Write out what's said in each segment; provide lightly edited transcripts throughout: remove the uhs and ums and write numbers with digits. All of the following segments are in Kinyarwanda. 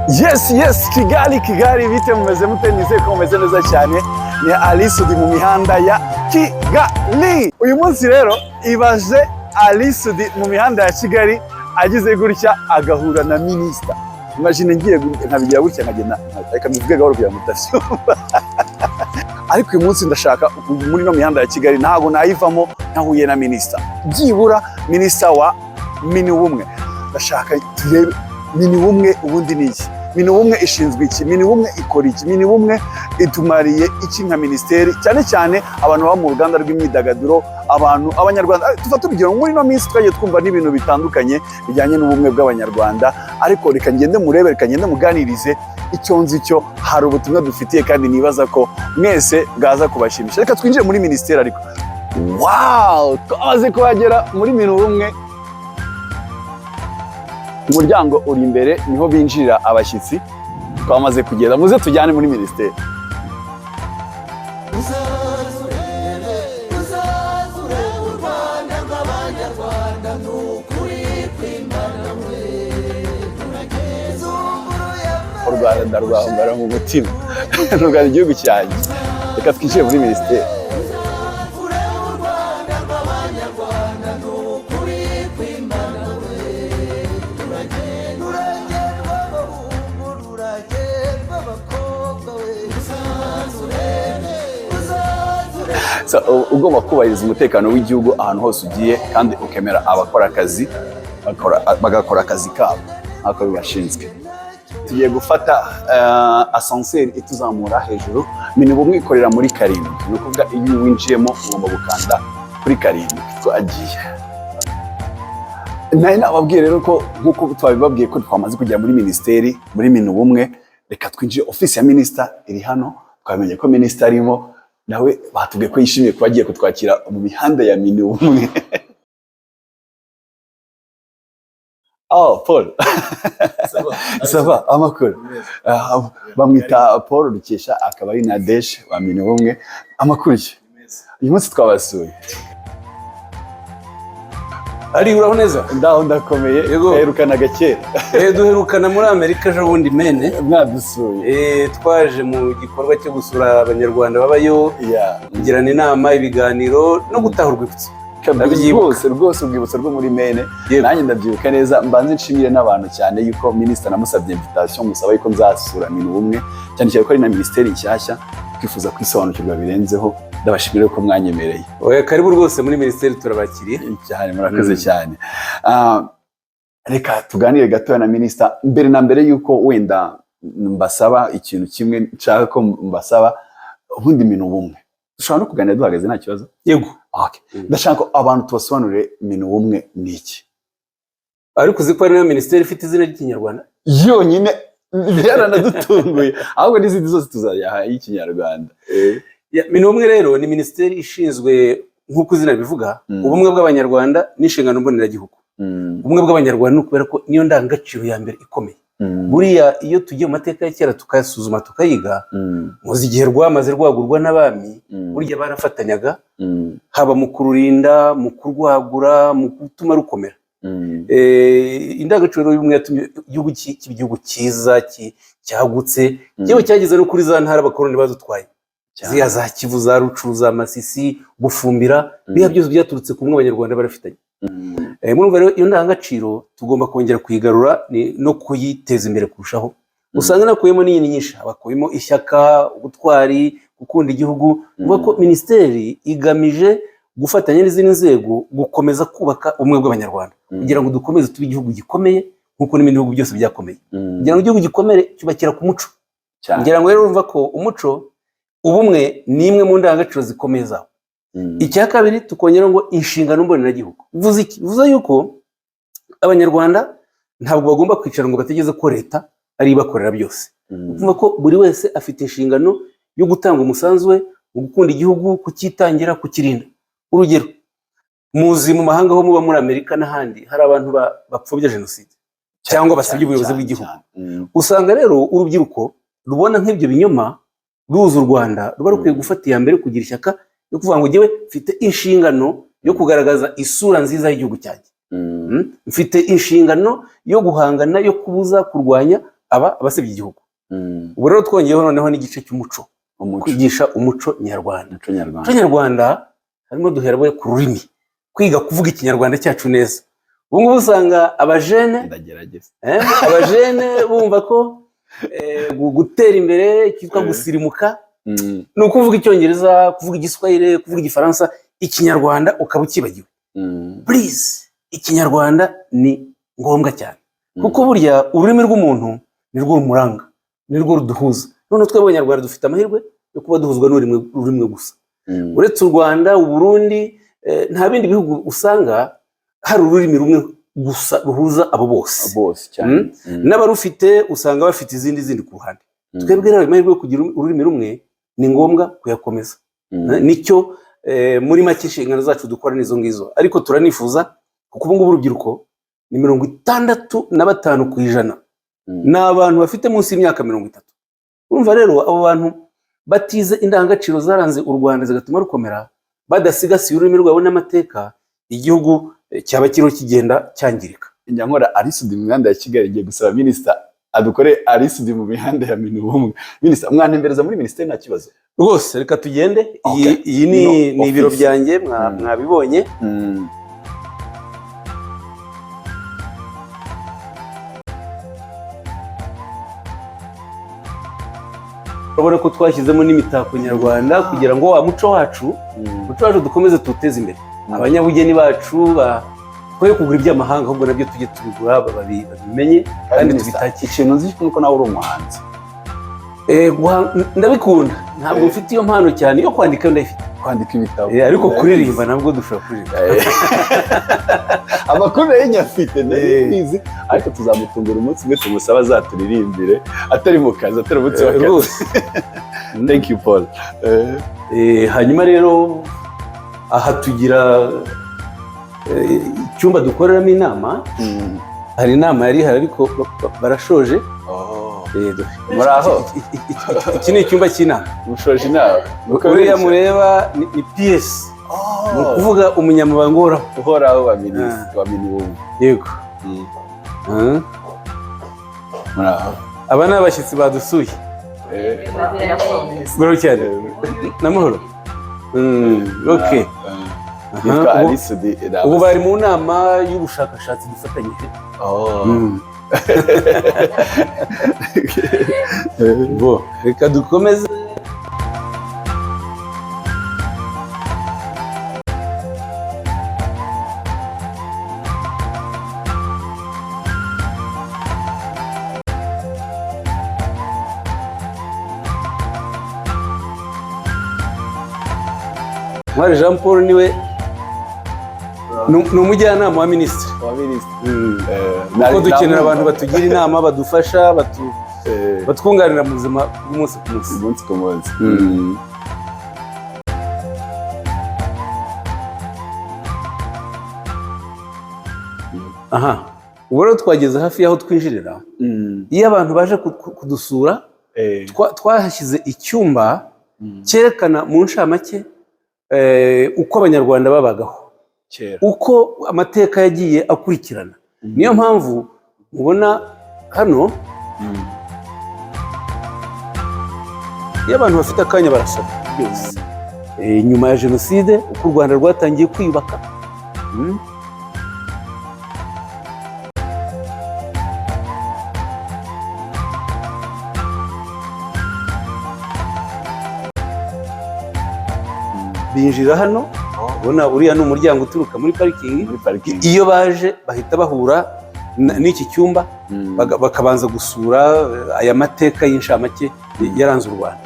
Yes, Kigali bite mumeze mute? Nizeye ko mumeze neza cyane. Ni Alice Udi mu mihanda ya Kigali. Uyu munsi rero ibaje Alice Udi mu mihanda ya Kigali agize gutya agahura na minister. Imagine ngiye nkabigira gutya nkagenda reka mbivuge gahoro kugira ngo mutasyumva. Ariko uyu munsi ndashaka muri no mihanda ya Kigali ntago nayivamo ntahuye na minister. Byibura minister wa Minubumwe. Ndashaka turebe Minubumwe ubundi niki? Minubumwe ishinzwe iki? Minubumwe ikora iki? Minubumwe itumariye iki nka ministeri? Cyane cyane abantu ba mu ruganda rw'imyidagaduro, abantu abanyarwanda tufata urugero muri no minsi twagiye twumva n'ibintu bitandukanye bijyanye n'ubumwe bw'abanyarwanda, ariko reka ngende murebe, reka ngende muganirize icyo nzi cyo hari ubutumwa dufitiye kandi nibaza ko mwese bwaza kubashimisha. Reka twinjire muri ministeri ariko. Wow! Twaze kuhagera muri Minubumwe. Umuryango uri imbere niho binjirira abashyitsi. Twamaze kugenda, muze tujyane muri ministeri. U Rwanda ndarwambara mu mutima. U Rwanda igihugu cyanjye. Reka twinjire muri ministeri. Ugomba kubahiriza umutekano w'igihugu ahantu hose ugiye kandi ukemera abakora akazi bagakora akazi kabo nk'uko bibashinzwe. Tugiye gufata ascenseur ituzamura hejuru. Minubumwe ikorera muri karindwi, ni ukuvuga iyo winjiyemo ugomba gukanda kuri karindwi. Twagiye nayo nababwiye rero ko nk'uko twabibabwiye ko twamaze kujya muri ministeri muri Minubumwe. Reka twinjire, office ya minister iri hano. Twamenye ko minister arimo nawe batubwiye ko yishimiye kuba agiye kutwakira mu mihanda ya Minubumwe. Paul. Sava amakuru. Bamwita Paul Rukesha, akaba ari na Desh wa Minubumwe. Amakuru ki? Uyu munsi twabasuye. Ari uraho neza? Ndaho ndakomeye. Herukana gakera. Duherukana muri Amerika ejo bundi mene. Mwadusuye. Twaje mu gikorwa cyo gusura abanyarwanda babayo, kugirana inama, ibiganiro no gutaha urwibutso. Rwose urwibutso rwo muri mene. Nanjye ndabyibuka neza. Mbanze nshimire n'abantu cyane yuko minister namusabye invitation, musaba yuko nzasura Minubumwe, cyane cyane ko ari na ministeri nshyashya twifuza kwisobanukirwa birenzeho. Ndabashimira ko mwanyemereye. Karibu rwose muri ministeri, turabakiriye cyane. Murakoze cyane. Reka tuganire gatoya na minister. Mbere na mbere yuko wenda mbasaba ikintu kimwe nshaka ko mbasaba, ubundi Minubumwe dushobora no kuganira duhagaze nta kibazo? Yego. Okay. Ndashaka ko abantu tubasobanurire Minubumwe ni iki. Ariko uzi ko ari na ministeri ifite izina ry'Ikinyarwanda yonyine? Byaranadutunguye. Ahubwo n'izindi zose tuzayaha y'Ikinyarwanda. Minubumwe rero ni ministeri ishinzwe nk'uko izina bivuga ubumwe bw'abanyarwanda n'inshingano mboneragihugu. Ubumwe bw'abanyarwanda ni ukubera ko niyo ndangagaciro ya mbere ikomeye. Buriya iyo tugiye mu mateka ya kera tukayasuzuma tukayiga, muzi igihe rwamaze rwagurwa n'abami, burya barafatanyaga, haba mu kururinda, mu kurwagura, mu gutuma rukomera. Indangagaciro y'ubumwe yatumye igihugu kiba igihugu cyiza cyagutse, yewe cyageze no kuri za ntara abakoloni badutwaye, ziya za Kivu, za Rucu, za Masisi, Bufumbira, biha byose byaturutse ku bumwe abanyarwanda barafitanye. Murumva rero iyo ndangagaciro tugomba kongera kuyigarura no kuyiteza imbere kurushaho. Usanga nakuyemo n'iyindi nyinshi, abakuyemo ishyaka, ubutwari, gukunda igihugu. Uvuga ko ministeri igamije gufatanya n'izindi nzego gukomeza kubaka ubumwe bw'abanyarwanda, kugira ngo dukomeze tube igihugu gikomeye nk'uko n'ibindi bihugu byose byakomeye. Kugira ngo igihugu gikomere cyubakira ku muco. Ngira ngo rero urumva ko umuco, ubumwe ni imwe mu ndangagaciro zikomeye zawo. Icya kabiri tukongera ngo inshingano mboneragihugu. Bivuze iki? Bivuze yuko abanyarwanda ntabwo bagomba kwicara ngo bategeze ko leta ari ibakorera byose. Bivuga ko buri wese afite inshingano yo gutanga umusanzu we, mu gukunda igihugu, kukitangira, kukirinda. Urugero, muzi mu mahanga ho muba muri Amerika n'ahandi hari abantu bapfobya jenoside cyangwa basabye ubuyobozi bw'igihugu. Usanga rero urubyiruko rubona nk'ibyo binyoma ruza u Rwanda, ruba rukwiye gufata iya mbere kugira ishyaka yo kuvuga ngo jyewe mfite inshingano yo kugaragaza isura nziza y'igihugu cyanjye. Mfite inshingano yo guhangana, yo kubuza, kurwanya aba abasebya igihugu. Ubu rero twongeyeho noneho n'igice cy'umuco, kwigisha umuco nyarwanda. Umuco nyarwanda harimo duhera ku rurimi, kwiga kuvuga ikinyarwanda cyacu neza. Ubu ngubu usanga abajene bumva ko gutera imbere cyitwa gusirimuka ni ukuvuga icyongereza, kuvuga igiswahili, kuvuga igifaransa, ikinyarwanda ukaba ukibagiwe. Please, ikinyarwanda ni ngombwa cyane kuko burya ururimi rw'umuntu ni rwo rumuranga, ni rwo ruduhuza. None twebwe abanyarwanda dufite amahirwe yo kuba duhuzwa n'ururimi gusa. Uretse u Rwanda, u Burundi, nta bindi bihugu usanga hari ururimi rumwe gusa ruhuza abo bose cyane. N'abarufite usanga bafite izindi ku ruhande. Twebwe rero amahirwe yo kugira ururimi rumwe ni ngombwa kuyakomeza. Nicyo muri make inshingano zacu dukora n'izo ngizo, ariko turanifuza kuko ubu ngubu urubyiruko ni 65% ni abantu bafite munsi y'imyaka 30. Urumva rero abo bantu batize indangagaciro zaranze u Rwanda zigatuma rukomera, badasigasiye ururimi rwabo n'amateka, igihugu cyaba kiriho kigenda cyangirika. Nyankora Alisudi mu mihanda ya Kigali igiye gusaba minisita adukore Alisudi mu mihanda ya Minubumwe. Minisita, mwantembereza muri minisiteri nta kibazo rwose, reka tugende. Iyi ni ibiro byanjye mwabibonye. Urabona ko twashyizemo n'imitako nyarwanda kugira ngo wa muco wacu dukomeze tuteze imbere. Abanyabugeni bacu twoye kugura iby'amahanga, ahubwo nabyo tujye tubigura babimenye kandi tubitakire. Ikintu nzi nuko nawe uri umuhanzi. Ndabikunda, ntabwo mfite iyo mpano cyane yo kwandika, ndayifite kwandika ibitabo, ariko kuririmba nabwo dushobora kuririmba. Amakuru y'inyafite ndayizi, ariko tuzamutungura umunsi umwe tumusaba azaturirimbire atari mu kazi, atari umunsi w'akazi. Thank you Paul. Hanyuma rero aha tugira icyumba dukoreramo inama. Hari inama yari ihari ariko barashoje. Muraho, iki ni icyumba cy'inama. Mushoje inama. Uriya mureba ni PS, ni ukuvuga umunyamabanga uhoraho wa minisitiri wa Minubumwe. Yego. Muraho. Aba ni abashyitsi badusuye. Muraho cyane. Namahoro. Okay. Ubu bari mu nama y'ubushakashatsi dufatanyije. Reka dukomeze. Ntwari Jean Paul niwe ni umujyanama wa minisitiri. Kuko dukenera abantu batugira inama, badufasha, batwunganira mu buzima bw'umunsi ku munsi. Aha, ubu rero twageze hafi y'aho twinjirira. Iyo abantu baje kudusura, twahashyize icyumba cyerekana mu ncamake uko abanyarwanda babagaho, uko amateka yagiye akurikirana. Niyo mpamvu mubona hano iyo abantu bafite akanya barasoma byose. Nyuma ya jenoside, uko u Rwanda rwatangiye kwiyubaka, binjira hano. Ubona uriya ni umuryango uturuka muri parikingi. Iyo baje bahita bahura n'iki cyumba, bakabanza gusura aya mateka y'inshamake yaranze u Rwanda.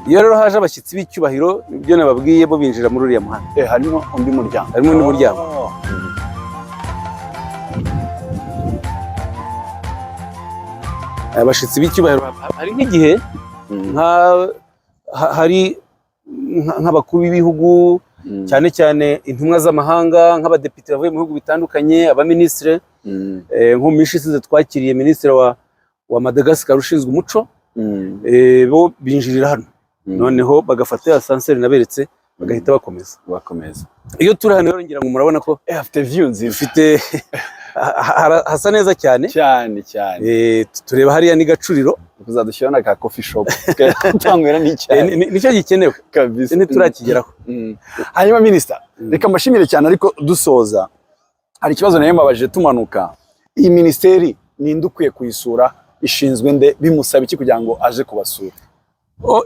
Iyo rero haje abashyitsi b'icyubahiro, ibyo nababwiye, bo binjira muri uriya muhanda. Harimo undi muryango. Abashyitsi b'icyubahiro hari nk'igihe hari nk'abakuru b'ibihugu, cyane cyane intumwa z'amahanga, nk'abadepite bavuye mu bihugu bitandukanye, abaminisitiri. Nko mu minsi isize twakiriye minisitiri wa Madagascar ushinzwe umuco. Bo binjirira hano, noneho bagafata ya sanseri naberetse, bagahita bakomeza. iyo turi hano rero ngira ngo murabona ko afite view nziza, dufite hasa neza cyane cyane. Tureba hariya ni Gacuriro, kuzadushyira na ka coffee shop tanywera n'icyayi, nicyo gikenewe kabisa, ntiturakigeraho. Hanyuma Minister, reka mbashimire cyane, ariko dusoza hari ikibazo nayo mbabaje tumanuka. Iyi ministeri ninde ukwiye kuyisura, ishinzwe nde, bimusaba iki kugira ngo aje kubasura?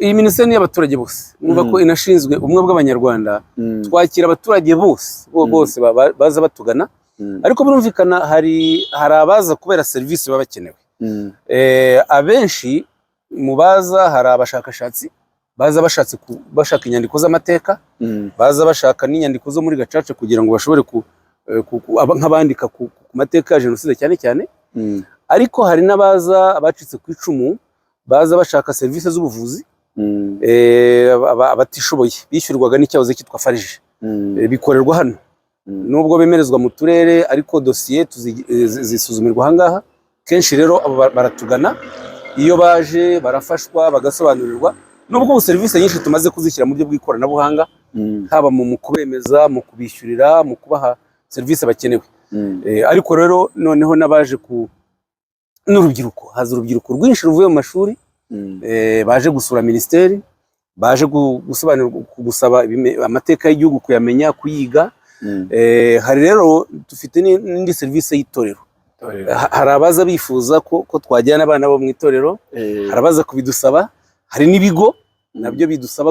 Iyi minisiteri ni y'abaturage bose, numva ko inashinzwe ubumwe bw'abanyarwanda. Twakira abaturage bose baza batugana, ariko birumvikana hari abaza kubera serivisi baba bakenewe. Abenshi mu baza hari abashakashatsi baza bashaka inyandiko z'amateka, baza bashaka n'inyandiko zo muri Gacaca kugira ngo bashobore nk'abandika ku mateka ya jenoside cyane cyane. Ariko hari n'abaza abacitse ku icumu, baza bashaka serivisi z'ubuvuzi, abatishoboye bishyurwaga n'icyahoze cyitwa farije, bikorerwa hano. Nubwo bemerezwa mu turere, ariko dosiye zisuzumirwa ahangaha. Kenshi rero abo baratugana, iyo baje barafashwa bagasobanurirwa, nubwo ubu serivisi nyinshi tumaze kuzishyira mu buryo bw'ikoranabuhanga, haba mu kubemeza, mu kubishyurira, mu kubaha serivisi bakenewe. Ariko rero noneho n'abaje n'urubyiruko, haza urubyiruko rwinshi ruvuye mu mashuri, baje gusura minisiteri, baje gusaba amateka y'igihugu, kuyamenya, kuyiga. Hari rero dufite n'indi serivisi y'itorero. Hari abaza bifuza ko twajyana abana bo mu itorero, hari abaza kubidusaba, hari n'ibigo nabyo bidusaba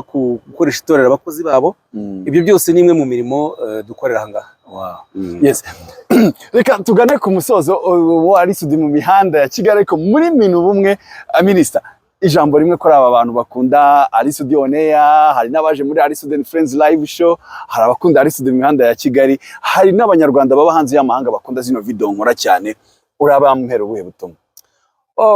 gukoresha itorero abakozi babo. Ibyo byose ni imwe mu mirimo dukorera ahangaha. Yes. Reka tugane ku musozo wa Alisudi mu mihanda ya Kigali, ariko muri minu bumwe. Minister, ijambo rimwe kuri aba bantu bakunda Alisudi on air, hari n'abaje muri Alisudi and Friends live show, hari abakunda Alisudi mu mihanda ya Kigali, hari n'abanyarwanda baba hanze y'amahanga bakunda zino video nkora cyane. Urabampera ubuhe butumwa?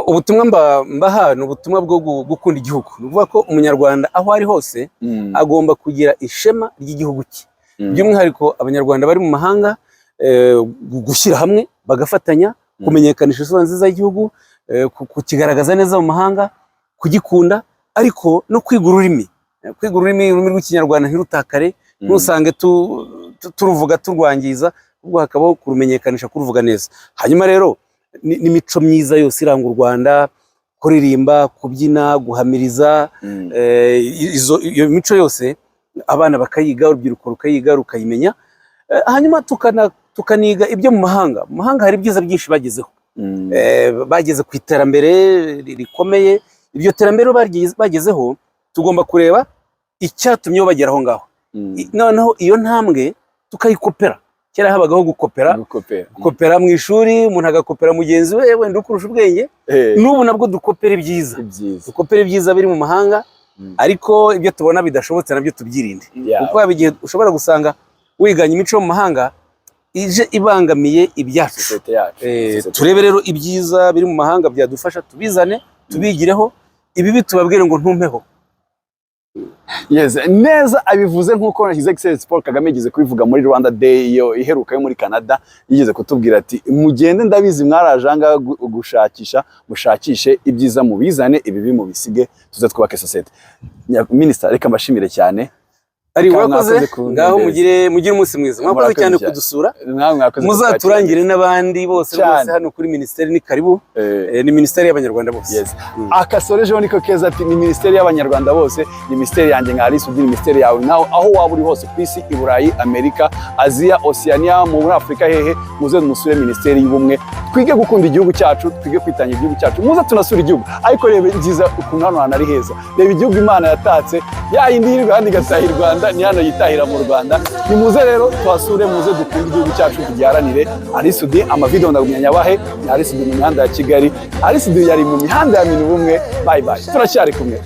Ubutumwa mbaha ni ubutumwa bwo gukunda igihugu. Ni ukuvuga ko umunyarwanda aho ari hose agomba kugira ishema ry'igihugu cye. By'umwihariko abanyarwanda bari mu mahanga, gushyira hamwe bagafatanya, kumenyekanisha isura nziza y'igihugu, kukigaragaza neza mu mahanga, kugikunda, ariko no kwiga ururimi. Ururimi rw'ikinyarwanda ntirutakare, ntusange turuvuga turwangiza, ubwo hakabaho kurumenyekanisha, kuruvuga neza. Hanyuma rero n'imico myiza yose iranga u Rwanda, kuririmba, kubyina, guhamiriza, iyo mico yose abana bakayiga, urubyiruko rukayiga, rukayimenya. Hanyuma tukaniga ibyo mu mahanga. Mu mahanga hari ibyiza byinshi bagezeho, bageze ku iterambere rikomeye. Iryo terambere bagezeho tugomba kureba icyatumye bagera aho ngaho, noneho iyo ntambwe tukayikopera. Kera habagaho gukopera mu ishuri, umuntu agakopera mugenzi we wenda ukurusha ubwenge. N'ubu nabwo dukopera ibyiza, dukopera ibyiza biri mu mahanga, ariko ibyo tubona bidashobotse nabyo tubyirinde. Kuko haba igihe ushobora gusanga wiganye imico mu mahanga ije ibangamiye ibyacu. Turebe rero ibyiza biri mu mahanga byadufasha, tubizane, tubigireho, ibibi tubabwire ngo ntumpeho. Yes, neza abivuze nk'uko His Excellency Paul Kagame yigeze kubivuga muri Rwanda Day iyo iheruka yo muri Canada. Yigeze kutubwira ati mugende, ndabizi mwarajanga gushakisha, mushakishe ibyiza mubizane, ibibi mubisige, tuze twubake society. Minister, reka mbashimire cyane. Ari wakoze, ngaho mugire umunsi mwiza. Mwakoze cyane kudusura, muzaturangire n'abandi bose hano kuri minisiteri. Ni karibu, ni minisiteri y'abanyarwanda bose. Akasorejeho niko keza ati ni minisiteri y'abanyarwanda bose, ni minisiteri yanjye nka Alisudi, ni minisiteri yawe naho aho waba uri hose ku isi, i Burayi, Amerika, Aziya, Oceania, muri Afurika hehe, muze musure minisiteri y'ubumwe, twige gukunda igihugu cyacu, twige kwitangira igihugu cyacu, muze tunasura igihugu. Ariko rebe byiza ukuntu hano hantu ari heza, reba igihugu Imana yatatse, yayindi hirwa handi igatahira u Rwanda, ni hano yitahira mu Rwanda. Ni muze rero tuhasure, muze dukunde igihugu cyacu, tugiharanire. Alisudi, amavideo ndagumya nyabahe, ni Alisudi mu mihanda ya Kigali. Alisudi yari mu mihanda ya minu bumwe. Bye bye, turacyari kumwe.